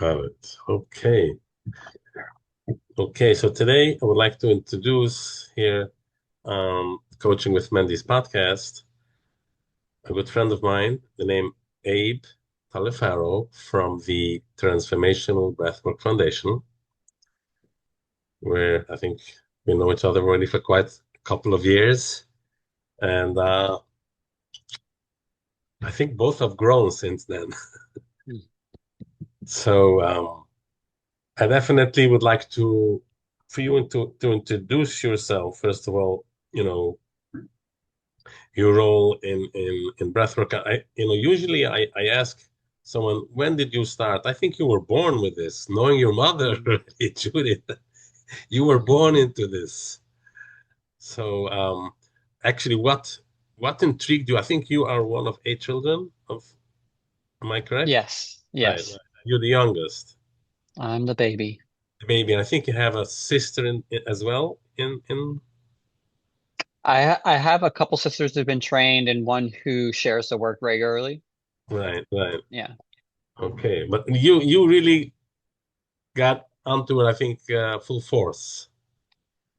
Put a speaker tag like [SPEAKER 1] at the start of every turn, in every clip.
[SPEAKER 1] Got it. Okay. Okay. So today I would like to introduce here Coaching with Mendy's podcast, a good friend of mine, the name Abe Taliaferro from the Transformational Breathwork Foundation, where I think we know each other already for quite a couple of years. And I think both have grown since then.
[SPEAKER 2] Mm.
[SPEAKER 1] So I definitely would like for you to introduce yourself, first of all, you know, your role in breathwork. Usually I ask someone, when did you start? I think you were born with this, knowing your mother,
[SPEAKER 2] Mm.
[SPEAKER 1] Judith, you were born into this. So actually, what intrigued you? I think you are one of eight children. Am I correct?
[SPEAKER 2] Yes,
[SPEAKER 1] Right,
[SPEAKER 2] yes.
[SPEAKER 1] right. You're the youngest,
[SPEAKER 2] I'm the baby.
[SPEAKER 1] the baby, and I think you have a sister as well. In
[SPEAKER 2] I have a couple sisters who've been trained and one who shares the work regularly.
[SPEAKER 1] Right, right.
[SPEAKER 2] Yeah.
[SPEAKER 1] Okay, but you really got onto it, I think, full force.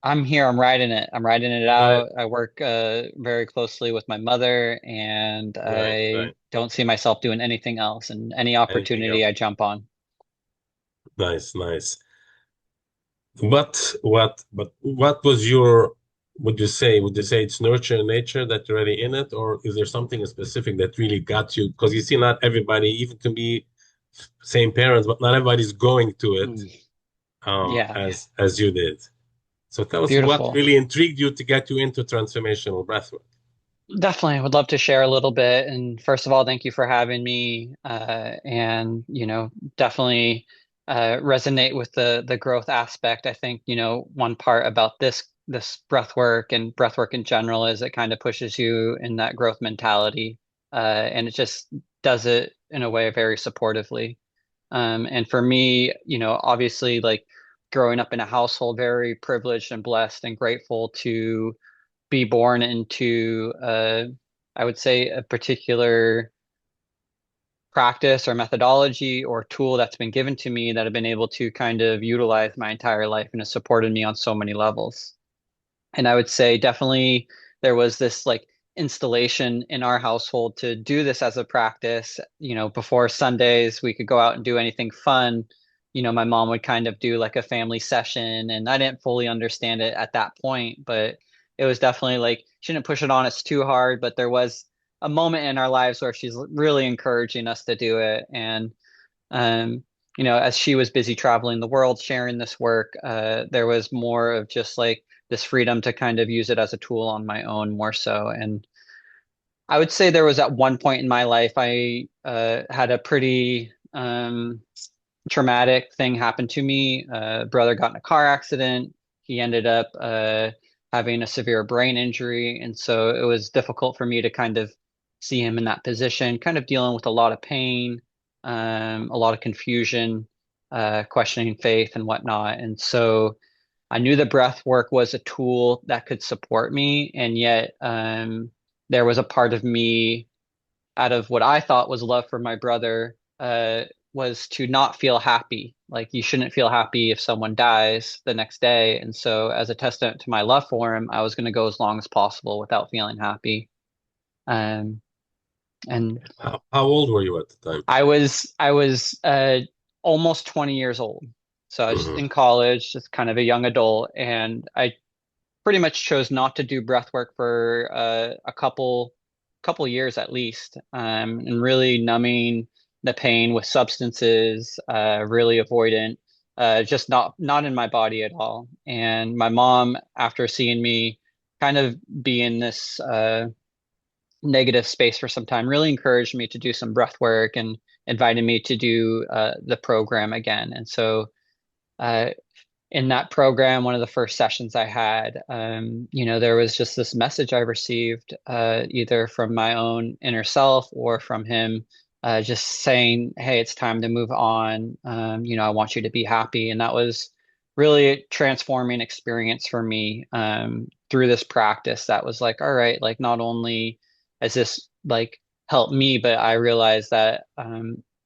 [SPEAKER 2] I'm here. I'm riding it. I'm riding it
[SPEAKER 1] Right,
[SPEAKER 2] out. I work very closely with my mother, and
[SPEAKER 1] right,
[SPEAKER 2] I
[SPEAKER 1] right.
[SPEAKER 2] don't see myself doing anything else. And any
[SPEAKER 1] Anything
[SPEAKER 2] opportunity
[SPEAKER 1] else?
[SPEAKER 2] I jump on.
[SPEAKER 1] Nice, nice. But what was your, would you say it's nurture and nature that's already in it, or is there something specific that really got you? Because you see, not everybody, even can be same parents, but not everybody's going to it
[SPEAKER 2] Mm. Yeah,
[SPEAKER 1] as you did. So tell us what
[SPEAKER 2] beautiful.
[SPEAKER 1] really intrigued you to get you into transformational breathwork.
[SPEAKER 2] Definitely would love to share a little bit. And first of all, thank you for having me. And definitely resonate with the growth aspect. I think, one part about this breath work and breath work in general is it kind of pushes you in that growth mentality. And it just does it in a way very supportively. And for me, obviously like growing up in a household very privileged and blessed and grateful to be born into I would say a particular practice or methodology or tool that's been given to me that I've been able to kind of utilize my entire life and has supported me on so many levels. And I would say definitely there was this like installation in our household to do this as a practice. Before Sundays, we could go out and do anything fun. My mom would kind of do like a family session, and I didn't fully understand it at that point, but it was definitely like she didn't push it on us too hard, but there was a moment in our lives where she's really encouraging us to do it. And um, as she was busy traveling the world, sharing this work, there was more of just like this freedom to kind of use it as a tool on my own more so. And I would say there was at one point in my life, I had a pretty traumatic thing happen to me. Brother got in a car accident. He ended up having a severe brain injury. And so it was difficult for me to kind of see him in that position, kind of dealing with a lot of pain, a lot of confusion, questioning faith and whatnot. And so I knew the breath work was a tool that could support me. And yet there was a part of me out of what I thought was love for my brother, was to not feel happy. Like you shouldn't feel happy if someone dies the next day. And so, as a testament to my love for him, I was going to go as long as possible without feeling happy. Um, and
[SPEAKER 1] How old were you at the time?
[SPEAKER 2] I was almost 20 years old. So I was
[SPEAKER 1] Hmm.
[SPEAKER 2] in college, just kind of a young adult, and I pretty much chose not to do breath work for a couple years at least, and really numbing the pain with substances, really avoidant, just not in my body at all. And my mom, after seeing me kind of be in this negative space for some time, really encouraged me to do some breath work and invited me to do the program again. And so uh, in that program, one of the first sessions I had, there was just this message I received, either from my own inner self or from him, just saying, "Hey, it's time to move on. I want you to be happy." And that was really a transforming experience for me, through this practice. That was like, all right, like not only has this like helped me, but I realized that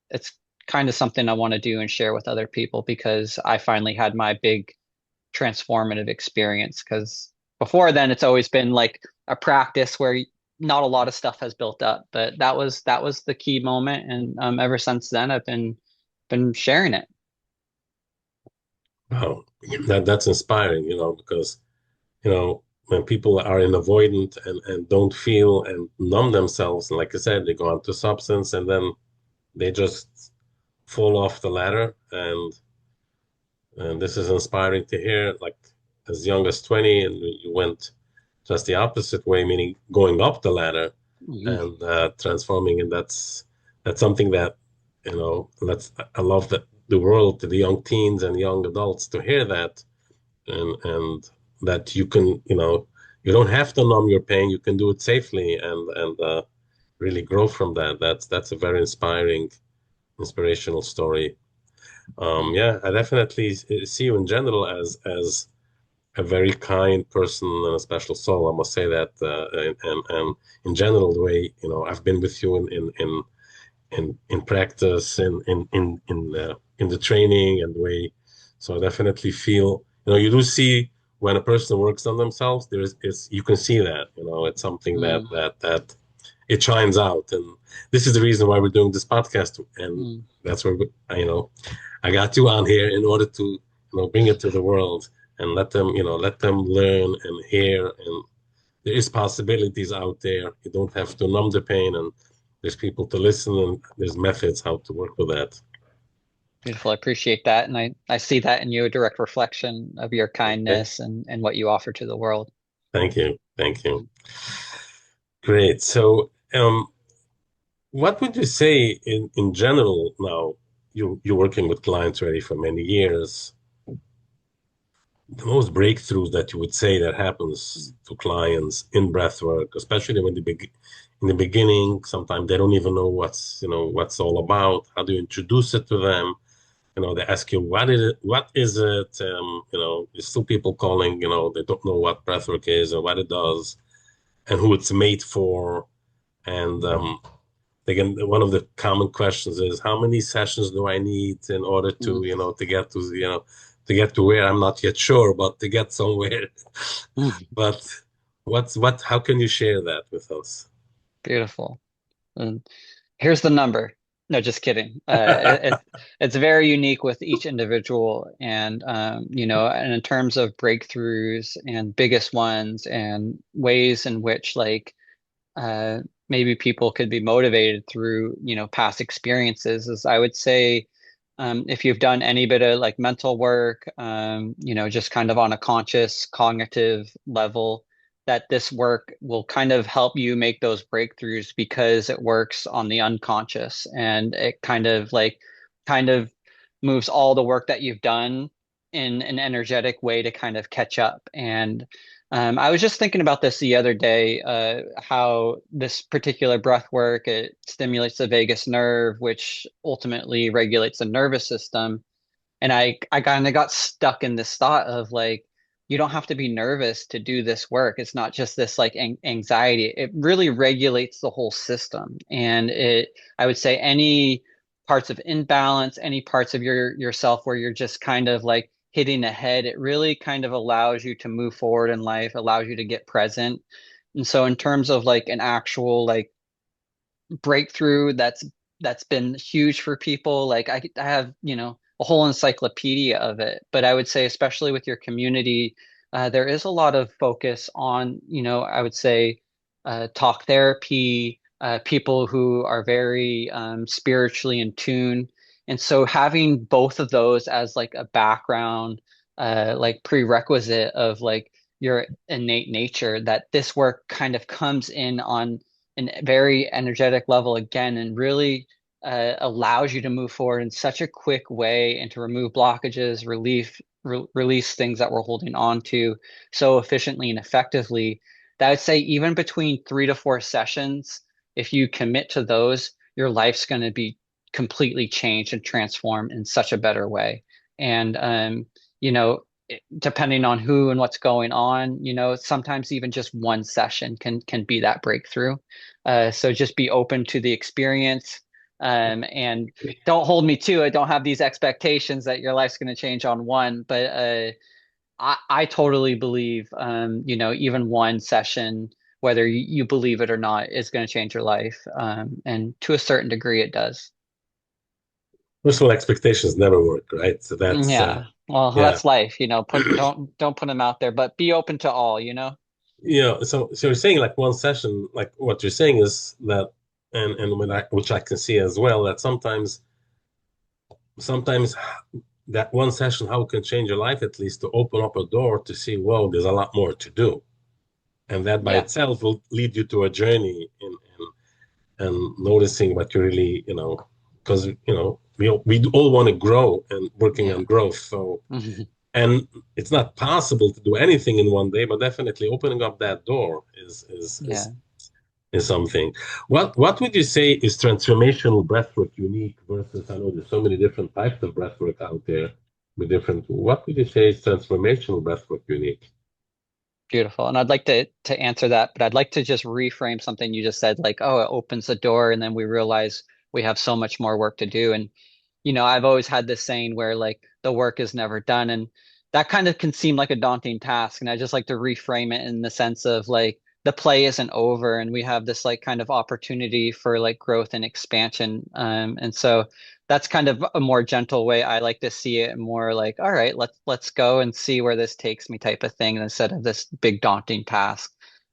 [SPEAKER 2] it's kind of something I want to do and share with other people because I finally had my big transformative experience. Because before then, it's always been like a practice where not a lot of stuff has built up, but that was the key moment, and ever since then, I've been sharing it.
[SPEAKER 1] Wow, that's inspiring, because when people are in avoidant and don't feel and numb themselves, and like I said, they go onto substance and then they just fall off the ladder. And this is inspiring to hear, like as young as 20, and you went just the opposite way, meaning going up the ladder
[SPEAKER 2] Mhm.
[SPEAKER 1] and transforming. And that's something that, let's I love that the world, to the young teens and young adults, to hear that, and that you can, you don't have to numb your pain. You can do it safely and really grow from that. That's a very inspirational story. Yeah, I definitely see you in general as a very kind person and a special soul. I must say that, and in general, the way I've been with you in practice, in the training and the way. So I definitely feel, you do see when a person works on themselves. It's you can see that, it's something that
[SPEAKER 2] Mm,
[SPEAKER 1] it shines out, and this is the reason why we're doing this podcast, and
[SPEAKER 2] mm.
[SPEAKER 1] that's where I got you on here in order to bring it to the world and let them learn and hear, and there is possibilities out there. You don't have to numb the pain, and there's people to listen, and there's methods how to work with that.
[SPEAKER 2] Beautiful. I appreciate that. And I see that in you, a direct reflection of your
[SPEAKER 1] Okay.
[SPEAKER 2] kindness and what you offer to the world.
[SPEAKER 1] Thank you. Great. So, what would you say in general now? You're working with clients already for many years. The most breakthroughs that you would say that happens to clients in breathwork, especially when they in the beginning, sometimes they don't even know what's all about. How do you introduce it to them? They ask you what is it, there's still people calling, they don't know what breathwork is or what it does and who it's made for. And again, one of the common questions is how many sessions do I need in order
[SPEAKER 2] Mm.
[SPEAKER 1] to, to get to where I'm not yet sure, but to get somewhere.
[SPEAKER 2] Mm.
[SPEAKER 1] But how can you share that with us?
[SPEAKER 2] Beautiful. And here's the number. No, just kidding. It's very unique with each individual, and and in terms of breakthroughs and biggest ones and ways in which uh, maybe people could be motivated through, past experiences, is I would say, if you've done any bit of like mental work, just kind of on a conscious cognitive level, that this work will kind of help you make those breakthroughs because it works on the unconscious, and it kind of moves all the work that you've done in an energetic way to kind of catch up. And I was just thinking about this the other day, how this particular breath work, it stimulates the vagus nerve, which ultimately regulates the nervous system. And I kind of got stuck in this thought of like, you don't have to be nervous to do this work. It's not just this like anxiety. It really regulates the whole system. And I would say any parts of imbalance, any parts of yourself where you're just kind of like hitting ahead, it really kind of allows you to move forward in life, allows you to get present. And so in terms of like an actual like breakthrough that's been huge for people. Like I have, a whole encyclopedia of it, but I would say, especially with your community, there is a lot of focus on, I would say, talk therapy, people who are very spiritually in tune. And so having both of those as like a background, like prerequisite of like your innate nature, that this work kind of comes in on a very energetic level again, and really allows you to move forward in such a quick way and to remove blockages, release things that we're holding on to so efficiently and effectively, that I'd say even between 3 to 4 sessions, if you commit to those, your life's going to be completely changed and transformed in such a better way. And you know, depending on who and what's going on, sometimes even just one session can be that breakthrough. So just be open to the experience. And don't hold me to it. Don't have these expectations that your life's going to change on one. But I totally believe, even one session, whether you believe it or not, is going to change your life. And to a certain degree, it does.
[SPEAKER 1] First of all, expectations never work, right? So that's
[SPEAKER 2] Yeah. Well,
[SPEAKER 1] yeah.
[SPEAKER 2] that's life, don't put them out there, but be open to all.
[SPEAKER 1] So you're saying like one session, like what you're saying is that, and which I can see as well, that sometimes that one session, how it can change your life, at least to open up a door to see, well, there's a lot more to do, and that by
[SPEAKER 2] Yeah.
[SPEAKER 1] itself will lead you to a journey and noticing what you really, because we all want to grow and working on
[SPEAKER 2] Yeah.
[SPEAKER 1] growth. So, and it's not possible to do anything in one day, but definitely opening up that door
[SPEAKER 2] Yeah.
[SPEAKER 1] is something. What would you say is transformational breathwork unique versus, I know there's so many different types of breathwork out there with different. What would you say is transformational breathwork unique?
[SPEAKER 2] Beautiful. And I'd like to answer that, but I'd like to just reframe something you just said, like, oh, it opens the door, and then we realize we have so much more work to do. And I've always had this saying where like the work is never done, and that kind of can seem like a daunting task. And I just like to reframe it in the sense of like the play isn't over, and we have this like kind of opportunity for like growth and expansion. And so that's kind of a more gentle way I like to see it, more like, all right, let's go and see where this takes me type of thing, instead of this big daunting task.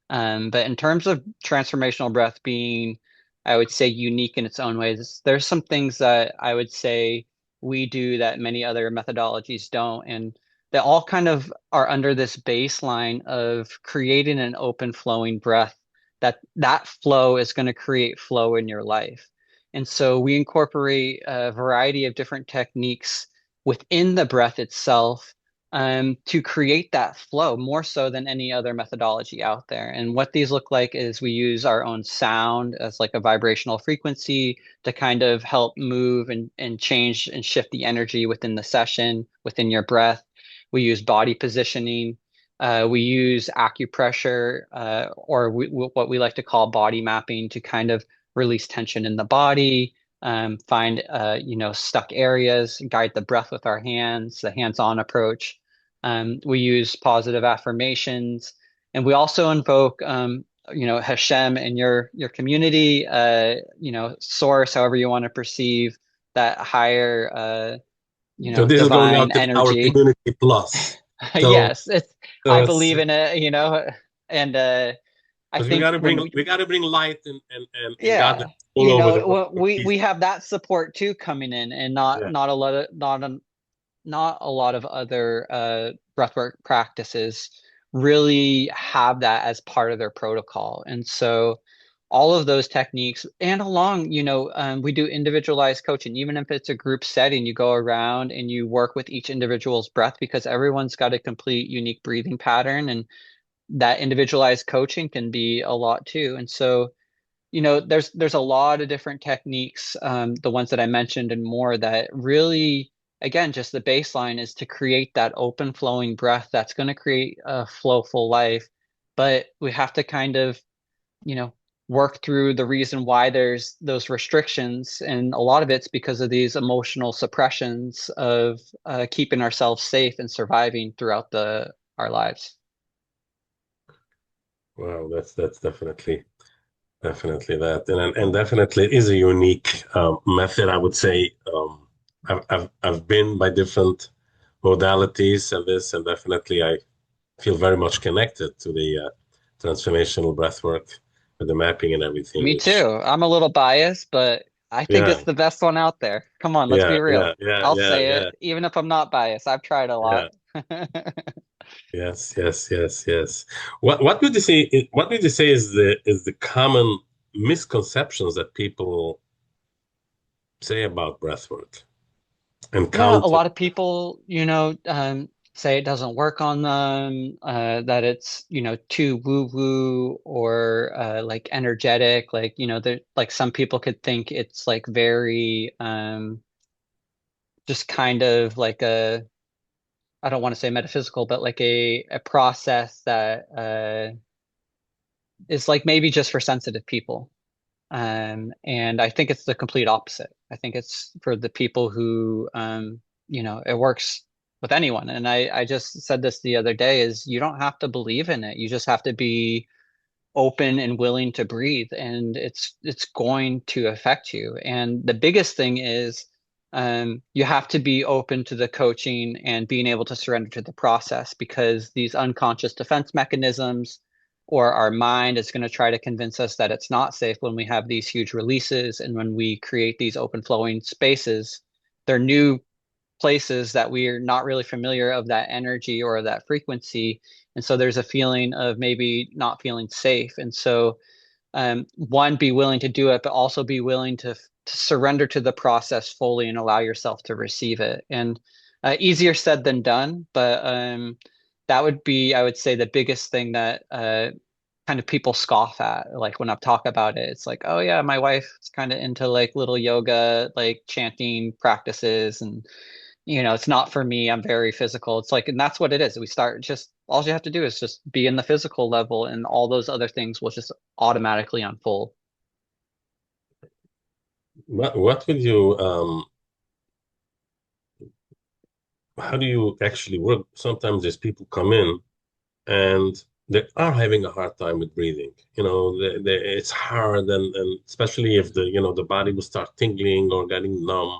[SPEAKER 2] But in terms of transformational breath being, I would say, unique in its own ways, there's some things that I would say we do that many other methodologies don't, and they all kind of are under this baseline of creating an open flowing breath, that flow is going to create flow in your life. And so we incorporate a variety of different techniques within the breath itself, to create that flow more so than any other methodology out there. And what these look like is we use our own sound as like a vibrational frequency to kind of help move and change and shift the energy within the session, within your breath. We use body positioning. We use acupressure, or what we like to call body mapping, to kind of release tension in the body, find stuck areas, guide the breath with our hands, the hands-on approach. We use positive affirmations, and we also invoke Hashem in your community, source, however you want to perceive that higher
[SPEAKER 1] So this is going
[SPEAKER 2] divine
[SPEAKER 1] out to our
[SPEAKER 2] energy.
[SPEAKER 1] community plus. So
[SPEAKER 2] Yes, it's I
[SPEAKER 1] so it's
[SPEAKER 2] believe in it. And I
[SPEAKER 1] because we
[SPEAKER 2] think
[SPEAKER 1] got to bring
[SPEAKER 2] when
[SPEAKER 1] we got to bring light and godliness
[SPEAKER 2] yeah,
[SPEAKER 1] all over the world for
[SPEAKER 2] we
[SPEAKER 1] peace.
[SPEAKER 2] we have that support too coming in, and not
[SPEAKER 1] Yeah.
[SPEAKER 2] not a lot of not a lot of other breathwork practices really have that as part of their protocol. And so all of those techniques, and along, we do individualized coaching. Even if it's a group setting, you go around and you work with each individual's breath, because everyone's got a complete unique breathing pattern, and that individualized coaching can be a lot too. And so there's a lot of different techniques, the ones that I mentioned and more, that really, again, just the baseline is to create that open flowing breath that's going to create a flowful life. But we have to kind of, you know, work through the reason why there's those restrictions. And a lot of it's because of these emotional suppressions of keeping ourselves safe and surviving throughout our lives.
[SPEAKER 1] Wow, that's definitely that, and definitely is a unique method. I would say I've been by different modalities and this, and definitely I feel very much connected to the transformational breath work with the mapping and everything.
[SPEAKER 2] Me
[SPEAKER 1] Which
[SPEAKER 2] too. I'm a little biased, but I think it's
[SPEAKER 1] yeah,
[SPEAKER 2] the best one out there. Come on, let's be
[SPEAKER 1] yeah,
[SPEAKER 2] real.
[SPEAKER 1] yeah, yeah,
[SPEAKER 2] I'll
[SPEAKER 1] yeah,
[SPEAKER 2] say
[SPEAKER 1] yeah,
[SPEAKER 2] it, even if I'm not biased. I've tried a lot.
[SPEAKER 1] yeah. Yes, yes, yes, yes. What would you say? What would you say is the common misconceptions that people say about breathwork?
[SPEAKER 2] Yeah, a
[SPEAKER 1] Encounter.
[SPEAKER 2] lot of people, say it doesn't work on them, that it's, too woo-woo, or like energetic. Like, like some people could think it's like very just kind of like I don't want to say metaphysical, but like a process that is like maybe just for sensitive people. And I think it's the complete opposite. I think it's for the people who, it works with anyone. And I just said this the other day is you don't have to believe in it. You just have to be open and willing to breathe, and it's going to affect you. And the biggest thing is you have to be open to the coaching and being able to surrender to the process, because these unconscious defense mechanisms or our mind is going to try to convince us that it's not safe when we have these huge releases and when we create these open flowing spaces. They're new places that we are not really familiar of that energy or that frequency. And so there's a feeling of maybe not feeling safe. And so, one, be willing to do it, but also be willing to surrender to the process fully and allow yourself to receive it. And easier said than done, but that would be, I would say, the biggest thing that kind of people scoff at. Like when I talk about it, it's like, oh yeah, my wife is kind of into like little yoga, like chanting practices, and it's not for me. I'm very physical. It's like, and that's what it is. We start just, all you have to do is just be in the physical level, and all those other things will just automatically unfold.
[SPEAKER 1] What would you how do you actually work? Sometimes there's people come in and they are having a hard time with breathing. It's hard, and especially if the body will start tingling or getting numb,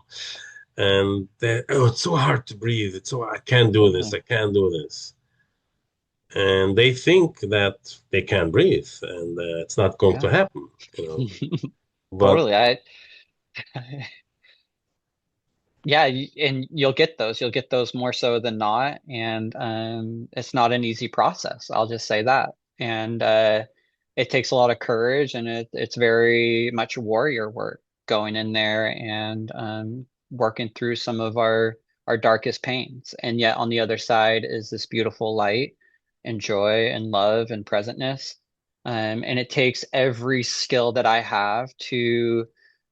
[SPEAKER 1] and oh, it's so hard to breathe. It's so I can't do this.
[SPEAKER 2] Mhm.
[SPEAKER 1] I can't do this, and they think that they can breathe, and it's not going
[SPEAKER 2] Yeah.
[SPEAKER 1] to happen. You know, but
[SPEAKER 2] Totally. I Yeah, and you'll get those. You'll get those more so than not, and it's not an easy process. I'll just say that. And it takes a lot of courage, and it's very much warrior work going in there and working through some of our darkest pains. And yet on the other side is this beautiful light and joy and love and presentness. And it takes every skill that I have to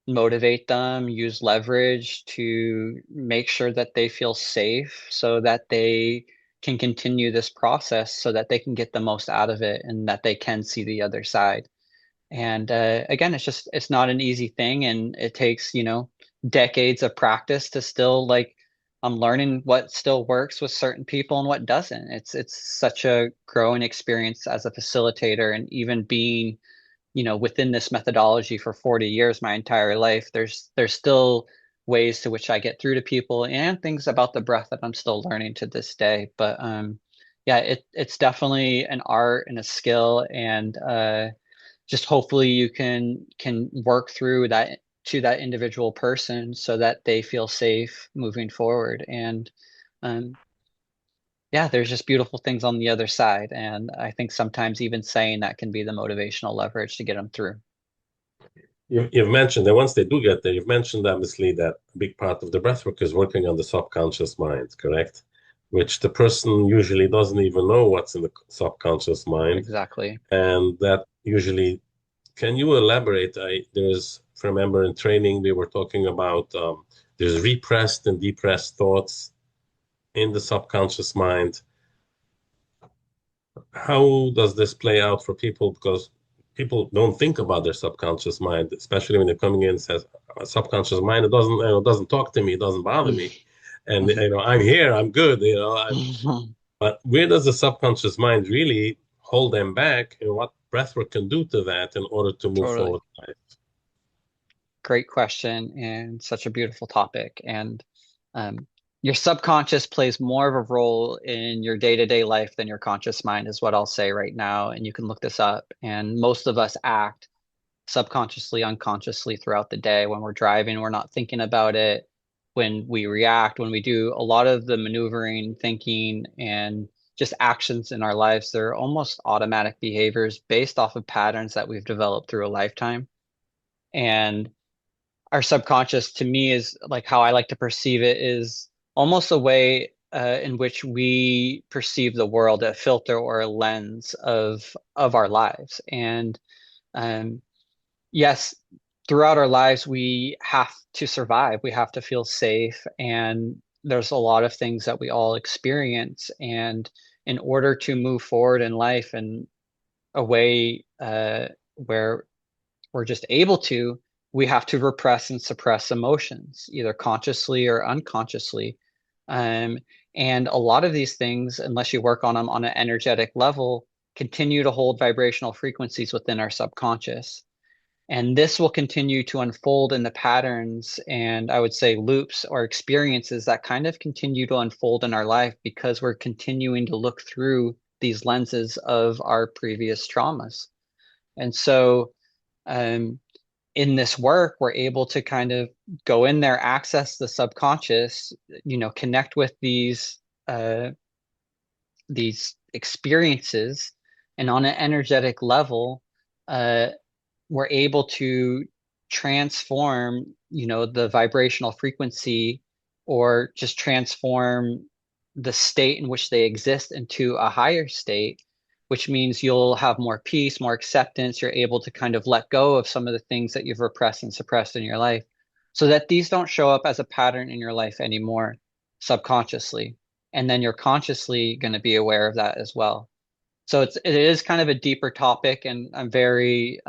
[SPEAKER 2] motivate them, use leverage to make sure that they feel safe so that they can continue this process so that they can get the most out of it and that they can see the other side. And again, it's not an easy thing, and it takes, decades of practice to still like I'm learning what still works with certain people and what doesn't. It's such a growing experience as a facilitator, and even being within this methodology for 40 years, my entire life, there's still ways to which I get through to people and things about the breath that I'm still learning to this day. But yeah, it's definitely an art and a skill, and just hopefully you can work through that to that individual person so that they feel safe moving forward. And um, yeah, there's just beautiful things on the other side. And I think sometimes even saying that can be the motivational leverage to get them through.
[SPEAKER 1] you've mentioned that once they do get there, you've mentioned obviously that a big part of the breathwork is working on the subconscious mind, correct? Which the person usually doesn't even know what's in the subconscious mind,
[SPEAKER 2] Exactly.
[SPEAKER 1] and that usually. Can you elaborate? If I remember in training, we were talking about there's repressed and depressed thoughts in the subconscious mind. How does this play out for people? Because people don't think about their subconscious mind, especially when they're coming in and says, subconscious mind, it doesn't talk to me, it doesn't bother me. And, I'm here, I'm good, but where does the subconscious mind really hold them back, and what breathwork can do to that in order to move
[SPEAKER 2] Totally.
[SPEAKER 1] forward in life?
[SPEAKER 2] Great question and such a beautiful topic. And um, your subconscious plays more of a role in your day-to-day life than your conscious mind, is what I'll say right now. And you can look this up. And most of us act subconsciously, unconsciously throughout the day. When we're driving, we're not thinking about it. When we react, when we do a lot of the maneuvering, thinking, and just actions in our lives, they're almost automatic behaviors based off of patterns that we've developed through a lifetime. And our subconscious, to me, is like how I like to perceive it, is almost a way in which we perceive the world, a filter or a lens of our lives. And um, yes, throughout our lives, we have to survive. We have to feel safe. And there's a lot of things that we all experience. And in order to move forward in life in a way where we're just able to, we have to repress and suppress emotions, either consciously or unconsciously. Um, and a lot of these things, unless you work on them on an energetic level, continue to hold vibrational frequencies within our subconscious. And this will continue to unfold in the patterns and I would say loops or experiences that kind of continue to unfold in our life because we're continuing to look through these lenses of our previous traumas. And so, um, in this work, we're able to kind of go in there, access the subconscious, connect with uh, these experiences, and on an energetic level, uh, we're able to transform, the vibrational frequency or just transform the state in which they exist into a higher state, which means you'll have more peace, more acceptance. You're able to kind of let go of some of the things that you've repressed and suppressed in your life so that these don't show up as a pattern in your life anymore subconsciously. And then you're consciously going to be aware of that as well. So it is kind of a deeper topic, and I'm very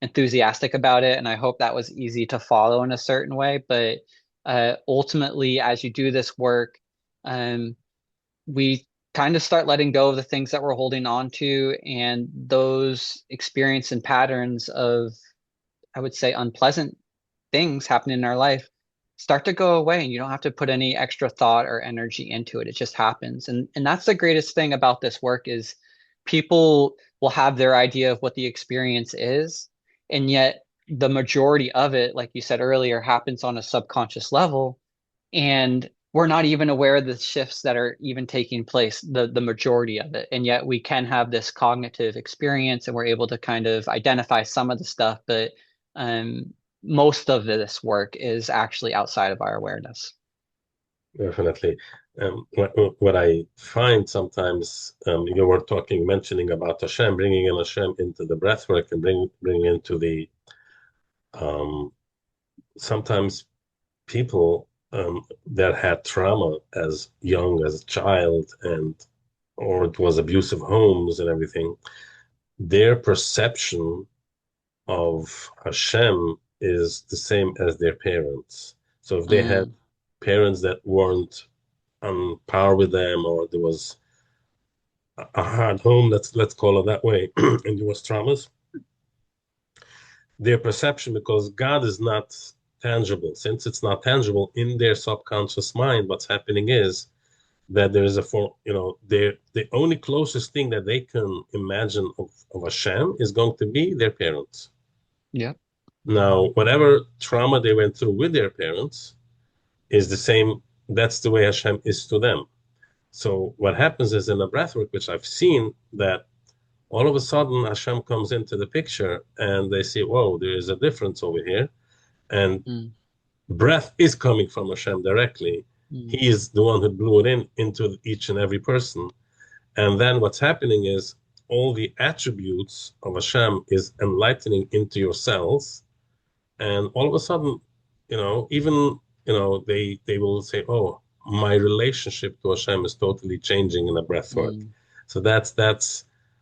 [SPEAKER 2] enthusiastic about it, and I hope that was easy to follow in a certain way. But ultimately, as you do this work, um, we kind of start letting go of the things that we're holding on to, and those experience and patterns of, I would say, unpleasant things happening in our life start to go away, and you don't have to put any extra thought or energy into it. It just happens. And that's the greatest thing about this work is people will have their idea of what the experience is, and yet the majority of it, like you said earlier, happens on a subconscious level, and we're not even aware of the shifts that are even taking place, the majority of it. And yet we can have this cognitive experience and we're able to kind of identify some of the stuff, but um, most of this work is actually outside of our awareness.
[SPEAKER 1] Definitely. What I find sometimes, you were mentioning about Hashem, bringing in Hashem into the breathwork and bringing into the, um, sometimes people that had trauma as young as a child and or it was abusive homes and everything, their perception of Hashem is the same as their parents. So if they had
[SPEAKER 2] Mm,
[SPEAKER 1] parents that weren't on par with them, or there was a hard home, let's call it that way, and there was traumas, their perception, because God is not tangible, since it's not tangible in their subconscious mind, what's happening is that there is a form, the only closest thing that they can imagine of Hashem is going to be their parents.
[SPEAKER 2] yep.
[SPEAKER 1] Now, whatever trauma they went through with their parents is the same. That's the way Hashem is to them. So what happens is in the breathwork, which I've seen, that all of a sudden Hashem comes into the picture and they say, whoa, there is a difference over here. And
[SPEAKER 2] Mm,
[SPEAKER 1] breath is coming from Hashem directly.
[SPEAKER 2] mm,
[SPEAKER 1] He is the one who blew it in into each and every person. And then what's happening is all the attributes of Hashem is enlightening into your cells. And all of a sudden, even, they will say, oh, my relationship to Hashem is totally changing in the breath work.
[SPEAKER 2] mm.
[SPEAKER 1] So that's, I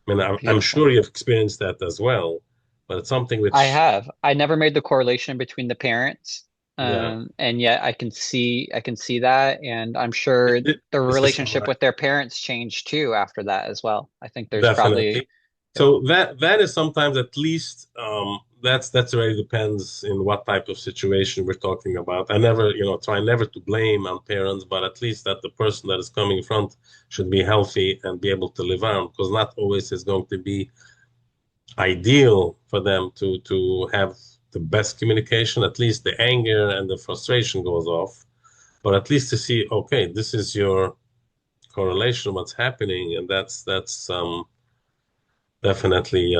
[SPEAKER 1] mean, I'm
[SPEAKER 2] Beautiful.
[SPEAKER 1] sure you've experienced that as well, but it's something
[SPEAKER 2] I
[SPEAKER 1] which,
[SPEAKER 2] have. I never made the correlation between the parents,
[SPEAKER 1] yeah,
[SPEAKER 2] and yet I can see that, and I'm sure the
[SPEAKER 1] it's the same,
[SPEAKER 2] relationship
[SPEAKER 1] right?
[SPEAKER 2] with their parents changed too after that as well. I think there's probably,
[SPEAKER 1] Definitely.
[SPEAKER 2] yep.
[SPEAKER 1] So that is sometimes, at least, that's really depends in what type of situation we're talking about. I never, try never to blame on parents, but at least that the person that is coming in front should be healthy and be able to live on, because not always is going to be ideal for them to have the best communication. At least the anger and the frustration goes off, but at least to see, okay, this is your correlation, what's happening, and that's definitely.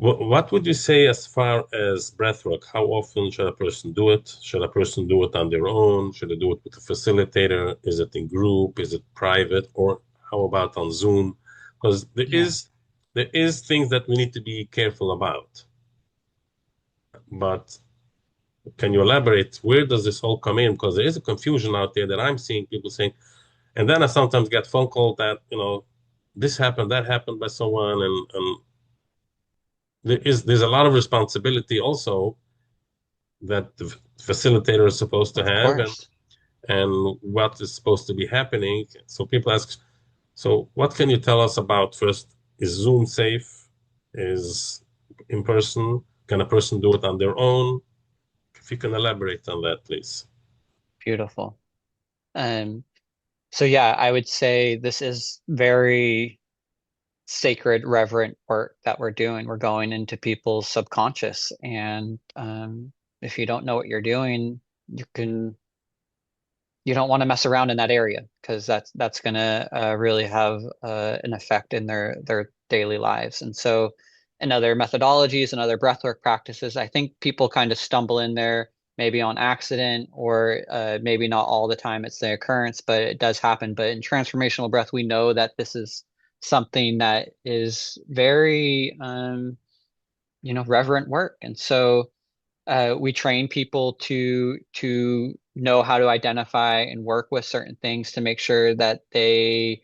[SPEAKER 1] What would you say as far as breathwork? How often should a person do it? Should a person do it on their own? Should they do it with a facilitator? Is it in group? Is it private? Or how about on Zoom? Because
[SPEAKER 2] Yeah.
[SPEAKER 1] there is things that we need to be careful about. But can you elaborate? Where does this all come in? Because there is a confusion out there that I'm seeing people saying, and then I sometimes get phone call that, this happened, that happened by someone, and there's a lot of responsibility also that the facilitator is supposed to
[SPEAKER 2] Of
[SPEAKER 1] have,
[SPEAKER 2] course.
[SPEAKER 1] and what is supposed to be happening. So people ask, so what can you tell us about first? Is Zoom safe? Is in person? Can a person do it on their own? If you can elaborate on that, please.
[SPEAKER 2] Beautiful. Um, so yeah, I would say this is very sacred, reverent work that we're doing. We're going into people's subconscious, and if you don't know what you're doing, you can you don't want to mess around in that area because that's gonna really have an effect in their daily lives. And so, in other methodologies and other breathwork practices, I think people kind of stumble in there maybe on accident or maybe not all the time it's the occurrence, but it does happen. But in transformational breath, we know that this is something that is very reverent work. And so we train people to know how to identify and work with certain things to make sure that they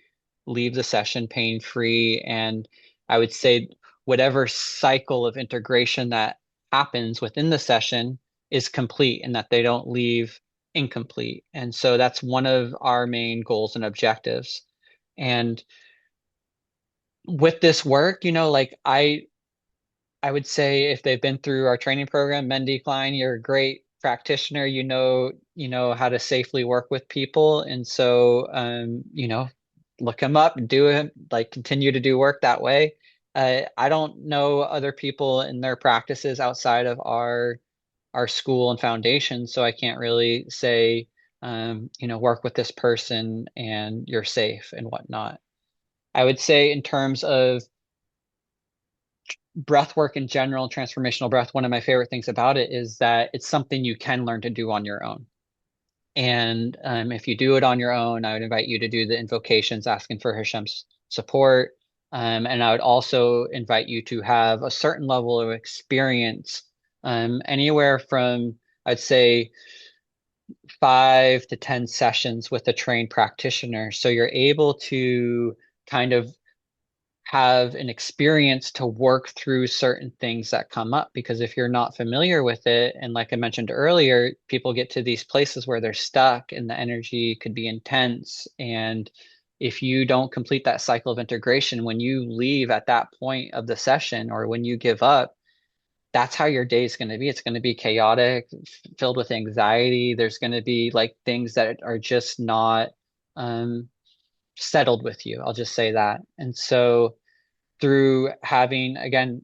[SPEAKER 2] leave the session pain free. And I would say whatever cycle of integration that happens within the session is complete and that they don't leave incomplete. And so that's one of our main goals and objectives. And with this work, like I would say if they've been through our training program, Mendy Klein, you're a great practitioner. You know how to safely work with people. And so, look him up, do it, like continue to do work that way. I don't know other people in their practices outside of our school and foundation, so I can't really say, work with this person and you're safe and whatnot. I would say in terms of breath work in general, transformational breath, one of my favorite things about it is that it's something you can learn to do on your own. And if you do it on your own, I would invite you to do the invocations asking for Hashem's support. And I would also invite you to have a certain level of experience, anywhere from, I'd say, 5 to 10 sessions with a trained practitioner. So you're able to kind of have an experience to work through certain things that come up. Because if you're not familiar with it, and like I mentioned earlier, people get to these places where they're stuck and the energy could be intense. And if you don't complete that cycle of integration, when you leave at that point of the session or when you give up, that's how your day is going to be. It's going to be chaotic, filled with anxiety. There's going to be like things that are just not um, settled with you. I'll just say that. And so, through having again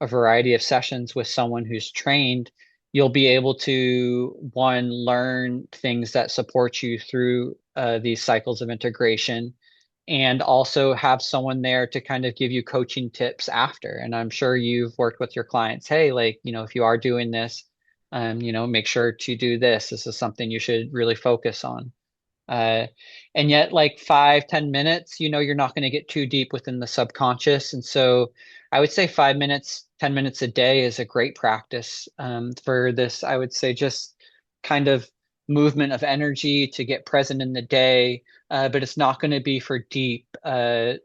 [SPEAKER 2] a variety of sessions with someone who's trained, you'll be able to one learn things that support you through these cycles of integration, and also have someone there to kind of give you coaching tips after. And I'm sure you've worked with your clients, hey, like, if you are doing this, make sure to do this. This is something you should really focus on. uh, and yet, like 5, 10 minutes, you're not going to get too deep within the subconscious. And so I would say 5 minutes, 10 minutes a day is a great practice for this. I would say just kind of movement of energy to get present in the day, but it's not going to be for deep,
[SPEAKER 1] It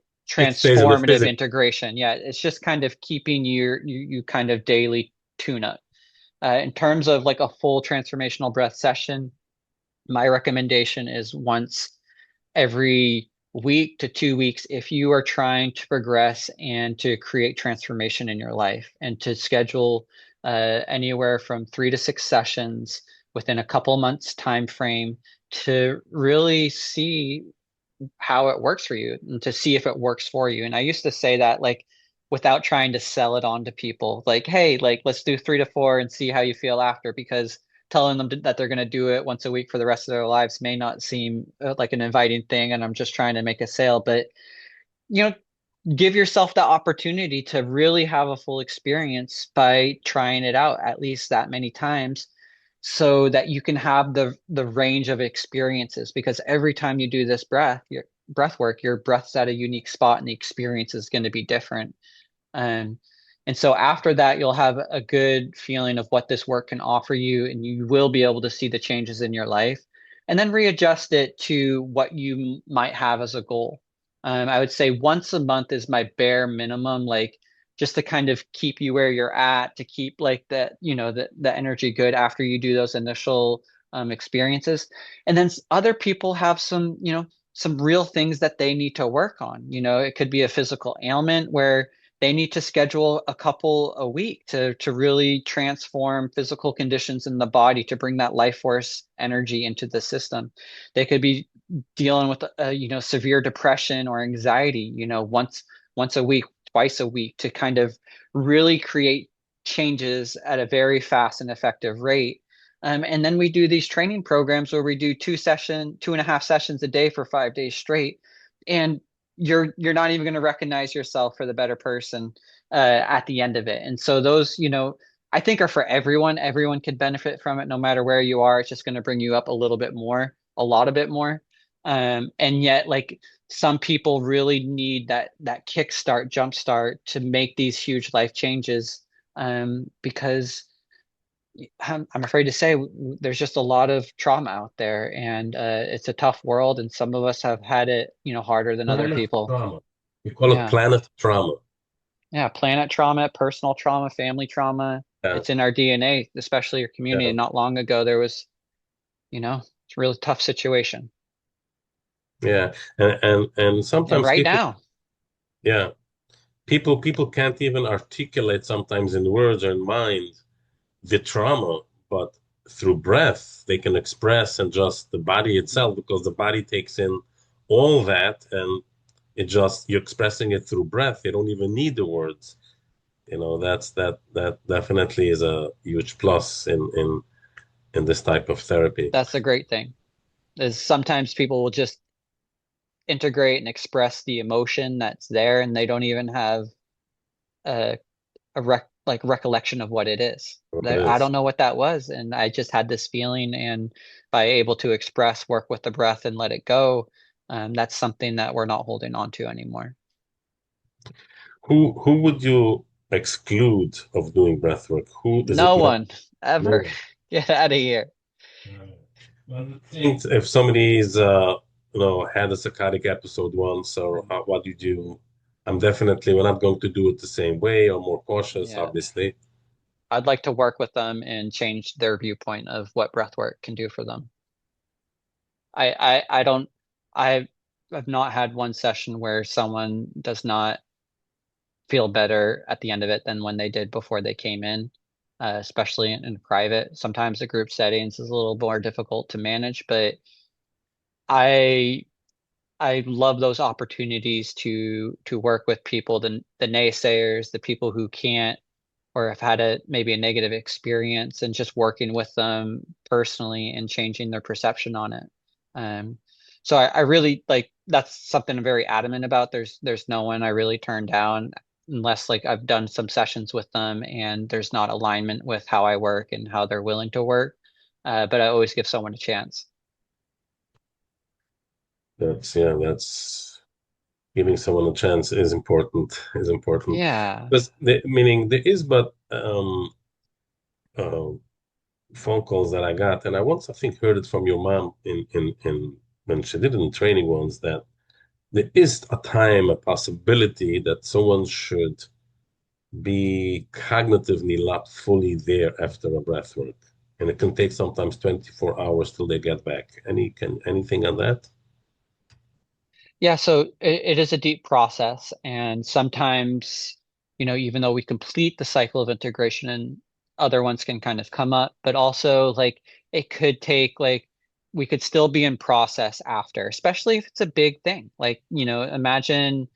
[SPEAKER 1] stays in the
[SPEAKER 2] transformative
[SPEAKER 1] physical.
[SPEAKER 2] integration. Yeah, it's just kind of keeping you kind of daily tune up. In terms of like a full transformational breath session, my recommendation is once every week to 2 weeks if you are trying to progress and to create transformation in your life, and to schedule anywhere from 3 to 6 sessions within a couple months time frame to really see how it works for you and to see if it works for you. And I used to say that like without trying to sell it on to people, like, hey, like let's do 3 to 4 and see how you feel after, because telling them that they're going to do it once a week for the rest of their lives may not seem like an inviting thing. And I'm just trying to make a sale, but you know, give yourself the opportunity to really have a full experience by trying it out at least that many times, so that you can have the range of experiences. Because every time you do this your breath work, your breath's at a unique spot and the experience is going to be different. um, and so after that, you'll have a good feeling of what this work can offer you, and you will be able to see the changes in your life and then readjust it to what you might have as a goal. I would say once a month is my bare minimum. Like just to kind of keep you where you're at, to keep like that, the energy good after you do those initial experiences. And then other people have some, some real things that they need to work on. It could be a physical ailment where they need to schedule a couple a week to really transform physical conditions in the body to bring that life force energy into the system. They could be dealing with severe depression or anxiety, once a week, twice a week to kind of really create changes at a very fast and effective rate. And then we do these training programs where we do 2.5 sessions a day for 5 days straight. And you're not even going to recognize yourself for the better person at the end of it. And so those, I think are for everyone. Everyone could benefit from it no matter where you are. It's just going to bring you up a little bit more, a lot of bit more. And yet, like some people really need that kickstart, jumpstart to make these huge life changes. Because I'm afraid to say there's just a lot of trauma out there, and it's a tough world, and some of us have had it, harder than other
[SPEAKER 1] Planet
[SPEAKER 2] people.
[SPEAKER 1] trauma. We call it
[SPEAKER 2] Yeah.
[SPEAKER 1] planet trauma.
[SPEAKER 2] Yeah. Planet trauma, personal trauma, family trauma.
[SPEAKER 1] Yeah,
[SPEAKER 2] It's in our DNA, especially your community.
[SPEAKER 1] yeah,
[SPEAKER 2] Not long ago, there was, it's a really tough situation.
[SPEAKER 1] yeah. And
[SPEAKER 2] And
[SPEAKER 1] sometimes
[SPEAKER 2] right
[SPEAKER 1] people,
[SPEAKER 2] now,
[SPEAKER 1] yeah, people can't even articulate sometimes in words or in mind the trauma, but through breath they can express and just the body itself, because the body takes in all that, and it just you're expressing it through breath. You don't even need the words. That definitely is a huge plus in this type of therapy.
[SPEAKER 2] that's a great thing. Is sometimes people will just integrate and express the emotion that's there, and they don't even have a, like recollection of what it is.
[SPEAKER 1] It
[SPEAKER 2] I
[SPEAKER 1] is.
[SPEAKER 2] don't know what that was, and I just had this feeling, and by able to express, work with the breath, and let it go, that's something that we're not holding on to anymore.
[SPEAKER 1] Who would you exclude of doing breath work? Who is it
[SPEAKER 2] No
[SPEAKER 1] not?
[SPEAKER 2] one
[SPEAKER 1] No
[SPEAKER 2] ever.
[SPEAKER 1] one.
[SPEAKER 2] Get out of here.
[SPEAKER 1] Well, I think if somebody's had a psychotic episode once, or what you do, I'm definitely we're not going to do it the same way, or more cautious,
[SPEAKER 2] Yeah,
[SPEAKER 1] obviously.
[SPEAKER 2] I'd like to work with them and change their viewpoint of what breath work can do for them. I don't I have not had one session where someone does not feel better at the end of it than when they did before they came in, especially in private. Sometimes the group settings is a little more difficult to manage, but I I love those opportunities to work with people, the naysayers, the people who can't or have had maybe a negative experience, and just working with them personally and changing their perception on it. Um, so I really like that's something I'm very adamant about. There's no one I really turn down unless like I've done some sessions with them and there's not alignment with how I work and how they're willing to work. But I always give someone a chance.
[SPEAKER 1] That's giving someone a chance is important. Is important
[SPEAKER 2] Yeah.
[SPEAKER 1] because meaning there is, but uh, phone calls that I got, and I once I think heard it from your mom in when she did it in training once, that there is a time, a possibility that someone should be cognitively not fully there after a breath work. And it can take sometimes 24 hours till they get back. Anything on that?
[SPEAKER 2] Yeah, so it is a deep process, and sometimes, even though we complete the cycle of integration and other ones can kind of come up, but also like it could take like we could still be in process after, especially if it's a big thing. Like, imagine,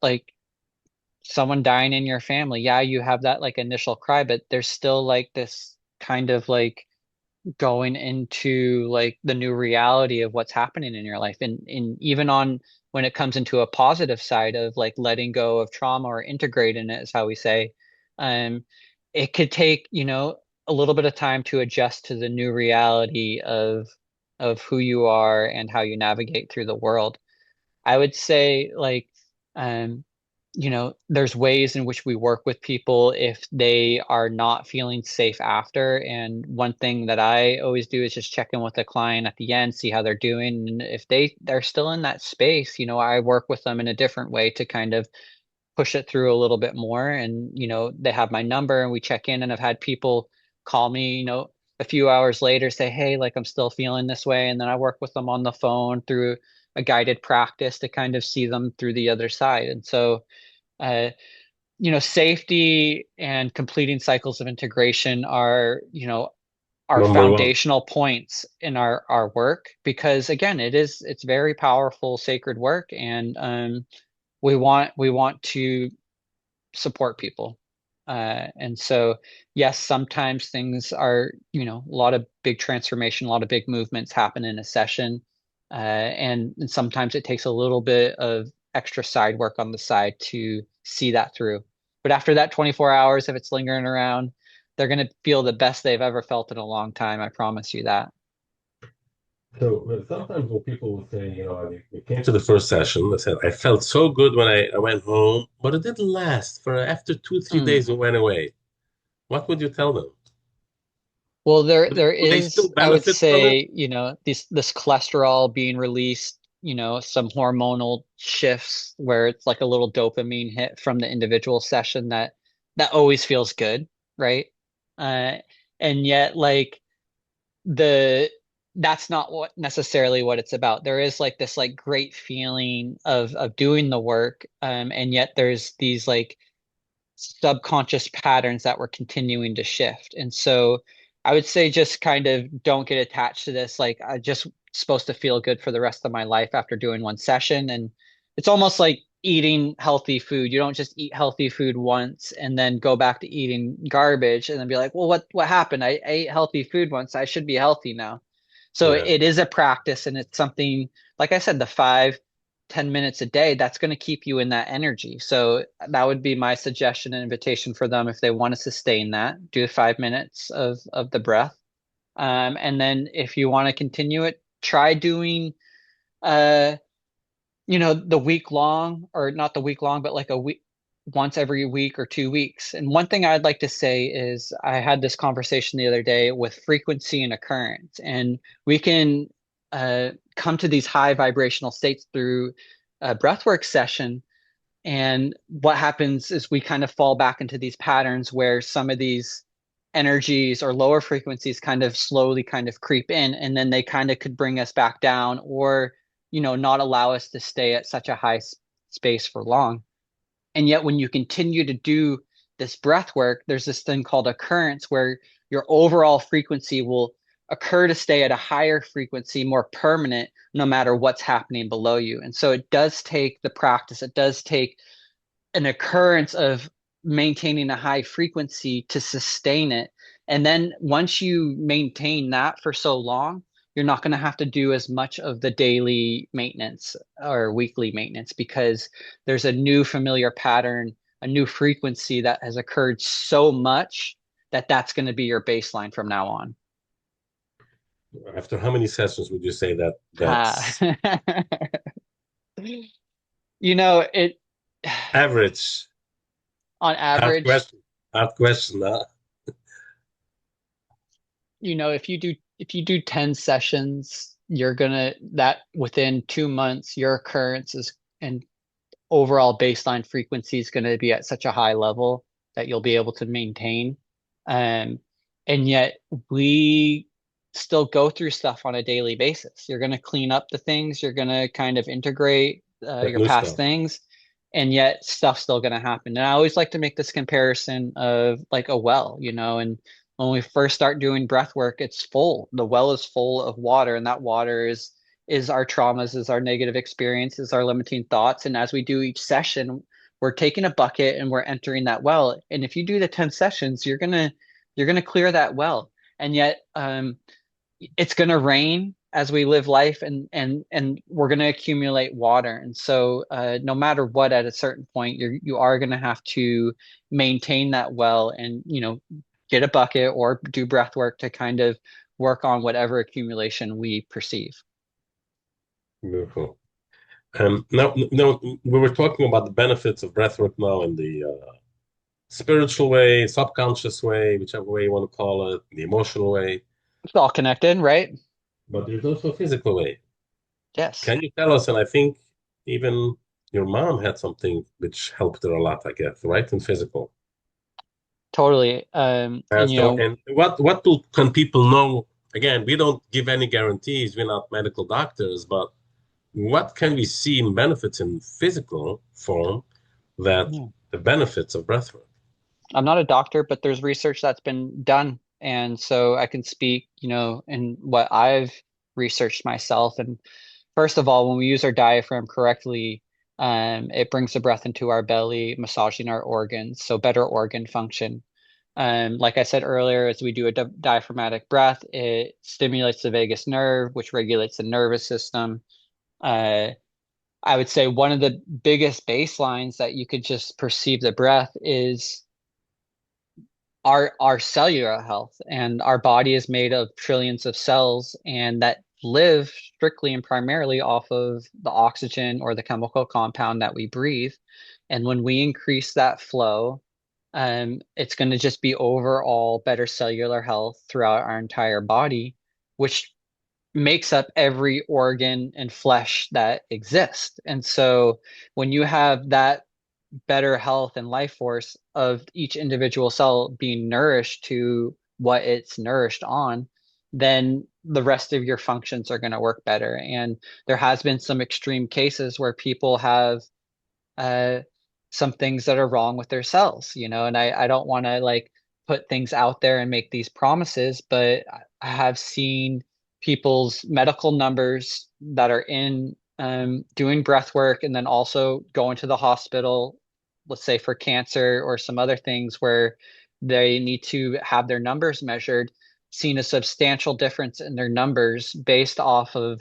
[SPEAKER 2] like someone dying in your family. Yeah, you have that like initial cry, but there's still like this kind of like going into like the new reality of what's happening in your life, and even on when it comes into a positive side of like letting go of trauma or integrating it is how we say, um it could take a little bit of time to adjust to the new reality of who you are and how you navigate through the world. I would say like um there's ways in which we work with people if they are not feeling safe after. And one thing that I always do is just check in with the client at the end, see how they're doing. And if they're still in that space, I work with them in a different way to kind of push it through a little bit more. And, they have my number and we check in, and I've had people call me, a few hours later say, hey, like I'm still feeling this way. And then I work with them on the phone through a guided practice to kind of see them through the other side. And so, uh, safety and completing cycles of integration are, are
[SPEAKER 1] Number one.
[SPEAKER 2] foundational points in our work, because again, it's very powerful, sacred work. And we want to support people. And so, yes, sometimes things are, a lot of big transformation, a lot of big movements happen in a session. And sometimes it takes a little bit of extra side work on the side to see that through. But after that 24 hours, if it's lingering around, they're going to feel the best they've ever felt in a long time. I promise you that.
[SPEAKER 1] So sometimes when people will say, they came to the first session, they said, I felt so good when I went home, but it didn't last. For after 2, 3 days,
[SPEAKER 2] Mm.
[SPEAKER 1] it went away. What would you tell them?
[SPEAKER 2] Well, there
[SPEAKER 1] Would they still
[SPEAKER 2] is, I would
[SPEAKER 1] benefit from it?
[SPEAKER 2] say, this cholesterol being released, some hormonal shifts where it's like a little dopamine hit from the individual session that always feels good, right? Uh, and yet, like the that's not what necessarily what it's about. There is like this like great feeling of doing the work, and yet there's these like subconscious patterns that we're continuing to shift. And so I would say just kind of don't get attached to this. Like I just supposed to feel good for the rest of my life after doing one session. And it's almost like eating healthy food. You don't just eat healthy food once and then go back to eating garbage and then be like, well, what happened? I ate healthy food once. I should be healthy now. So
[SPEAKER 1] Yeah.
[SPEAKER 2] it is a practice, and it's something, like I said, the 5, 10 minutes a day, that's going to keep you in that energy. So that would be my suggestion and invitation for them if they want to sustain that, do 5 minutes of the breath. And then if you want to continue it, try doing uh the week long, or not the week long, but like a week once every week or 2 weeks. And one thing I'd like to say is I had this conversation the other day with frequency and occurrence, and we can come to these high vibrational states through a breathwork session. And what happens is we kind of fall back into these patterns where some of these energies or lower frequencies kind of slowly kind of creep in, and then they kind of could bring us back down, or not allow us to stay at such a high space for long. And yet when you continue to do this breath work, there's this thing called occurrence, where your overall frequency will occur to stay at a higher frequency, more permanent, no matter what's happening below you. And so it does take the practice, it does take an occurrence of maintaining a high frequency to sustain it. And then once you maintain that for so long, you're not going to have to do as much of the daily maintenance or weekly maintenance, because there's a new familiar pattern, a new frequency that has occurred so much that that's going to be your baseline from now on.
[SPEAKER 1] After how many sessions would you say that
[SPEAKER 2] Ah.
[SPEAKER 1] that's
[SPEAKER 2] It
[SPEAKER 1] average?
[SPEAKER 2] on
[SPEAKER 1] Hard
[SPEAKER 2] average,
[SPEAKER 1] question. Hard question, huh?
[SPEAKER 2] if you do 10 sessions, you're gonna that within 2 months, your occurrences and overall baseline frequency is going to be at such a high level that you'll be able to maintain. Um, and yet we still go through stuff on a daily basis. You're going to clean up the things, you're going to kind of integrate
[SPEAKER 1] That
[SPEAKER 2] your
[SPEAKER 1] new
[SPEAKER 2] past
[SPEAKER 1] stuff.
[SPEAKER 2] things, and yet stuff's still going to happen. And I always like to make this comparison of like a well, and when we first start doing breath work, it's full. The well is full of water, and that water is our traumas, is our negative experiences, our limiting thoughts. And as we do each session, we're taking a bucket and we're entering that well. And if you do the 10 sessions, you're gonna clear that well. And yet it's gonna rain as we live life, and we're gonna accumulate water. And so no matter what, at a certain point, you are gonna have to maintain that well, and get a bucket or do breath work to kind of work on whatever accumulation we perceive.
[SPEAKER 1] Beautiful. Now, no, we were talking about the benefits of breathwork now in the spiritual way, subconscious way, whichever way you want to call it, the emotional way.
[SPEAKER 2] It's all connected, right?
[SPEAKER 1] But there's also a physical way.
[SPEAKER 2] Yes.
[SPEAKER 1] Can you tell us? And I think even your mom had something which helped her a lot, I guess, right? In physical.
[SPEAKER 2] Totally. And
[SPEAKER 1] So, and can people know? Again, we don't give any guarantees. We're not medical doctors, but what can we see in benefits in physical form that
[SPEAKER 2] yeah.
[SPEAKER 1] the benefits of breathwork?
[SPEAKER 2] I'm not a doctor, but there's research that's been done. And so I can speak, in what I've researched myself. And first of all, when we use our diaphragm correctly, it brings the breath into our belly, massaging our organs, so better organ function. Like I said earlier, as we do a diaphragmatic breath, it stimulates the vagus nerve, which regulates the nervous system. Uh, I would say one of the biggest baselines that you could just perceive the breath is our cellular health, and our body is made of trillions of cells and that live strictly and primarily off of the oxygen or the chemical compound that we breathe. And when we increase that flow, it's going to just be overall better cellular health throughout our entire body, which makes up every organ and flesh that exists. And so when you have that better health and life force of each individual cell being nourished to what it's nourished on, then the rest of your functions are going to work better. And there has been some extreme cases where people have uh, some things that are wrong with their cells, and I don't want to like put things out there and make these promises, but I have seen people's medical numbers that are in doing breath work and then also going to the hospital, let's say for cancer or some other things where they need to have their numbers measured, seen a substantial difference in their numbers based off of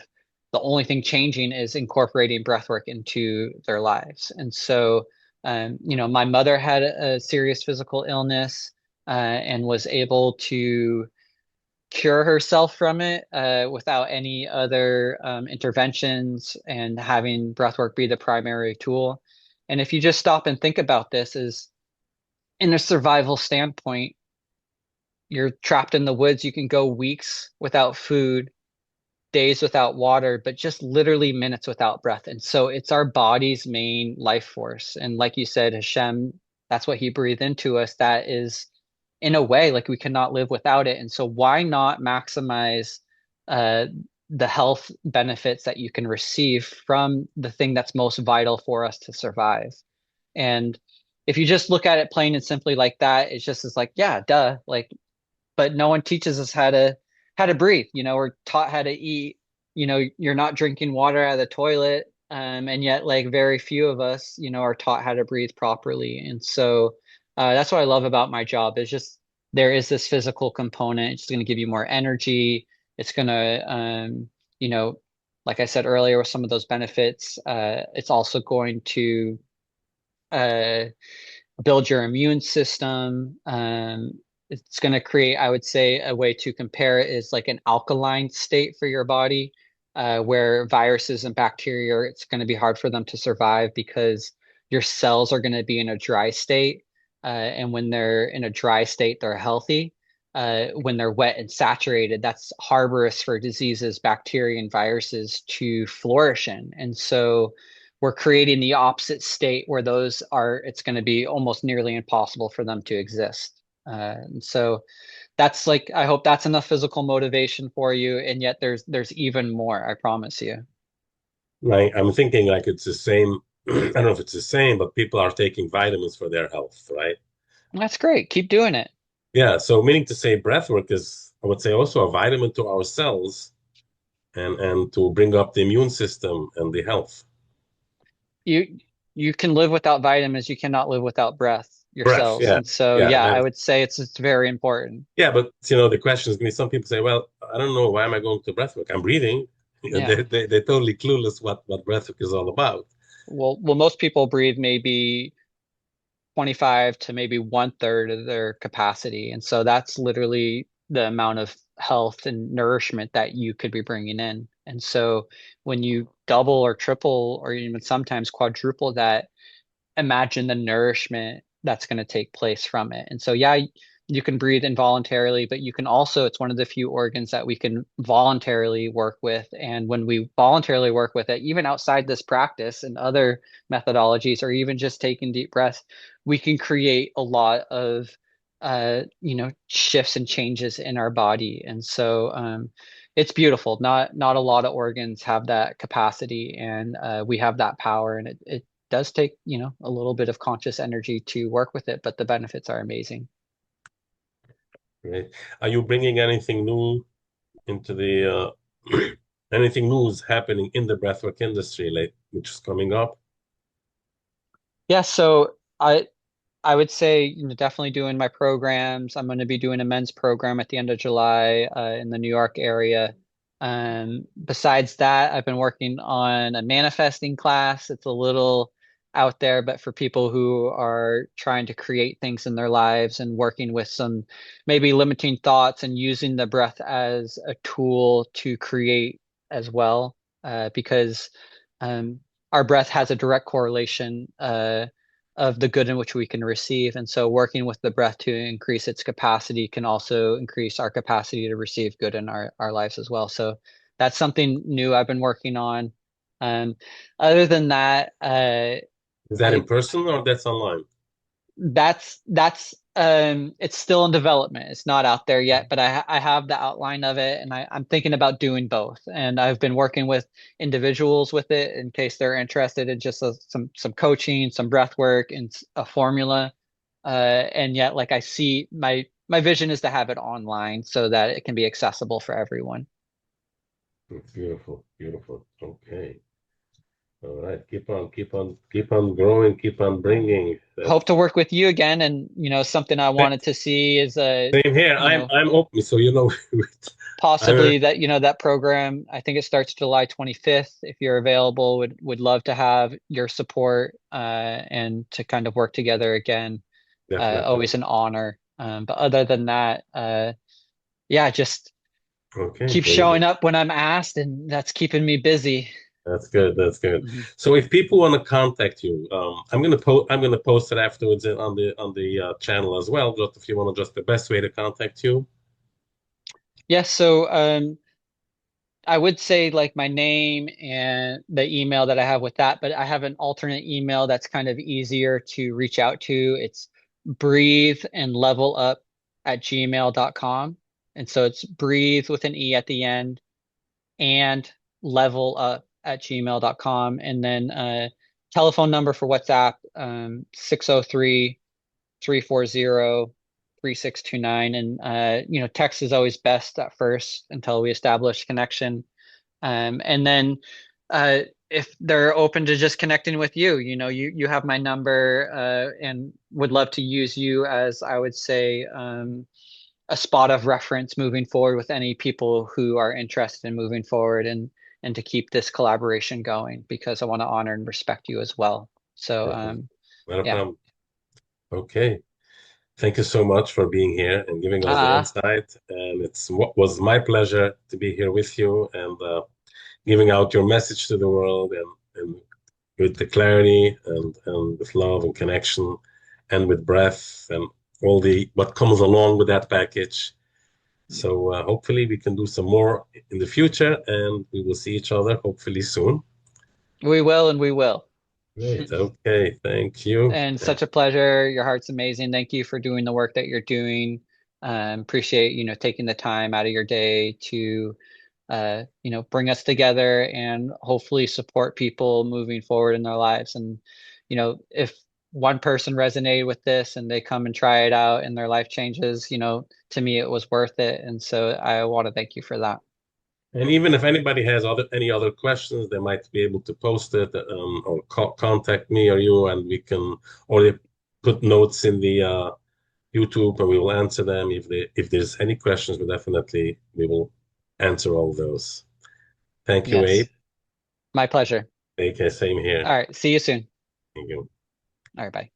[SPEAKER 2] the only thing changing is incorporating breathwork into their lives. And so, my mother had a serious physical illness and was able to cure herself from it without any other interventions and having breathwork be the primary tool. And if you just stop and think about this, is in a survival standpoint, you're trapped in the woods, you can go weeks without food, days without water, but just literally minutes without breath. And so it's our body's main life force. And like you said, Hashem, that's what he breathed into us. That is, in a way, like we cannot live without it. And so why not maximize uh, the health benefits that you can receive from the thing that's most vital for us to survive? And if you just look at it plain and simply like that, it's just as like, yeah, duh. Like, but no one teaches us how to breathe. We're taught how to eat. You're not drinking water out of the toilet, and yet like very few of us, are taught how to breathe properly. And so that's what I love about my job is just there is this physical component. It's going to give you more energy. It's going to, you know, like I said earlier, with some of those benefits, it's also going to uh, build your immune system. It's going to create, I would say, a way to compare it is like an alkaline state for your body, where viruses and bacteria, it's going to be hard for them to survive because your cells are going to be in a dry state. And when they're in a dry state, they're healthy. When they're wet and saturated, that's harborous for diseases, bacteria, and viruses to flourish in. And so, we're creating the opposite state where it's going to be almost nearly impossible for them to exist. And so that's like, I hope that's enough physical motivation for you. And yet there's even more, I promise you.
[SPEAKER 1] I'm thinking like it's the same. I don't know if it's the same, but people are taking vitamins for their health, right?
[SPEAKER 2] That's great. Keep doing it.
[SPEAKER 1] Yeah. So meaning to say breath work is, I would say, also a vitamin to our cells and to bring up the immune system and the health.
[SPEAKER 2] You you can live without vitamins, you cannot live without breath
[SPEAKER 1] Breath,
[SPEAKER 2] yourselves.
[SPEAKER 1] yeah.
[SPEAKER 2] And so
[SPEAKER 1] Yeah.
[SPEAKER 2] yeah, I would say it's very important.
[SPEAKER 1] Yeah, but the question is, some people say, well, I don't know, why am I going to breath work? I'm breathing.
[SPEAKER 2] Yeah.
[SPEAKER 1] They're totally clueless what breath work is all about.
[SPEAKER 2] Well, most people breathe maybe 25 to maybe one third of their capacity. And so that's literally the amount of health and nourishment that you could be bringing in. And so when you double or triple or even sometimes quadruple that, imagine the nourishment that's going to take place from it. And so, yeah, you can breathe involuntarily, but you can also, it's one of the few organs that we can voluntarily work with. And when we voluntarily work with it, even outside this practice and other methodologies, or even just taking deep breaths, we can create a lot of shifts and changes in our body. And so it's beautiful. Not a lot of organs have that capacity, and we have that power, and it does take, a little bit of conscious energy to work with it, but the benefits are amazing.
[SPEAKER 1] Great. Are you bringing anything new into the anything new is happening in the breathwork industry, like which is coming up?
[SPEAKER 2] Yeah, so I would say, definitely doing my programs. I'm going to be doing a men's program at the end of July in the New York area. Besides that, I've been working on a manifesting class. It's a little out there, but for people who are trying to create things in their lives and working with some maybe limiting thoughts and using the breath as a tool to create as well, because um, our breath has a direct correlation. Of the good in which we can receive. And so working with the breath to increase its capacity can also increase our capacity to receive good in our lives as well. So that's something new I've been working on. Um, Other than that,
[SPEAKER 1] Is that in
[SPEAKER 2] I
[SPEAKER 1] person or that's online?
[SPEAKER 2] that's it's still in development. It's not out there yet, but I have the outline of it, and I'm thinking about doing both. And I've been working with individuals with it in case they're interested in just some coaching, some breath work, and a formula. And yet, like, I see my vision is to have it online so that it can be accessible for everyone.
[SPEAKER 1] Beautiful, beautiful. Okay. All right. Keep on growing, keep on bringing.
[SPEAKER 2] Hope
[SPEAKER 1] That's
[SPEAKER 2] to work with you again. And something I wanted to see is
[SPEAKER 1] same here. I'm open, so I'm
[SPEAKER 2] possibly that that program. I think it starts July 25th. If you're available, would love to have your support and to kind of work together again.
[SPEAKER 1] definitely.
[SPEAKER 2] Always an honor. But other than that, yeah, just
[SPEAKER 1] Okay,
[SPEAKER 2] keep
[SPEAKER 1] very
[SPEAKER 2] showing
[SPEAKER 1] good.
[SPEAKER 2] up when I'm asked, and that's keeping me busy.
[SPEAKER 1] That's good. That's good.
[SPEAKER 2] Mhm.
[SPEAKER 1] So if people want to contact you, I'm gonna post it afterwards on the channel as well. Just if you want to, just the best way to contact you.
[SPEAKER 2] Yes, so I would say like my name and the email that I have with that, but I have an alternate email that's kind of easier to reach out to. It's breathe and level up at gmail.com. And so it's breathe with an E at the end and level up at gmail.com. And then telephone number for WhatsApp, 603 340 3629. And text is always best at first until we establish connection. And then uh, if they're open to just connecting with you, you have my number, and would love to use you as, I would say, a spot of reference moving forward with any people who are interested in moving forward, and to keep this collaboration going, because I want to honor and respect you as well. So
[SPEAKER 1] Perfect. Not a
[SPEAKER 2] yeah.
[SPEAKER 1] problem. Okay. Thank you so much for being here and giving us the
[SPEAKER 2] Ah,
[SPEAKER 1] insight. And it's what was my pleasure to be here with you and giving out your message to the world and with the clarity and with love and connection and with breath and all the what comes along with that package. So hopefully we can do some more in the future and we will see each other hopefully soon.
[SPEAKER 2] we will, and we will.
[SPEAKER 1] Great. Okay. Thank you.
[SPEAKER 2] And such a pleasure. Your heart's amazing. Thank you for doing the work that you're doing. Appreciate, taking the time out of your day to, bring us together and hopefully support people moving forward in their lives. And, if one person resonated with this and they come and try it out and their life changes, to me, it was worth it. And so I want to thank you for that.
[SPEAKER 1] And even if anybody has any other questions, they might be able to post it or contact me or you, and we can or they put notes in the YouTube, and we will answer them. If there's any questions, we will answer all those. Thank you, Abe.
[SPEAKER 2] Yes, my pleasure.
[SPEAKER 1] Okay, same here.
[SPEAKER 2] All right. See you soon.
[SPEAKER 1] Thank you.
[SPEAKER 2] All right. Bye.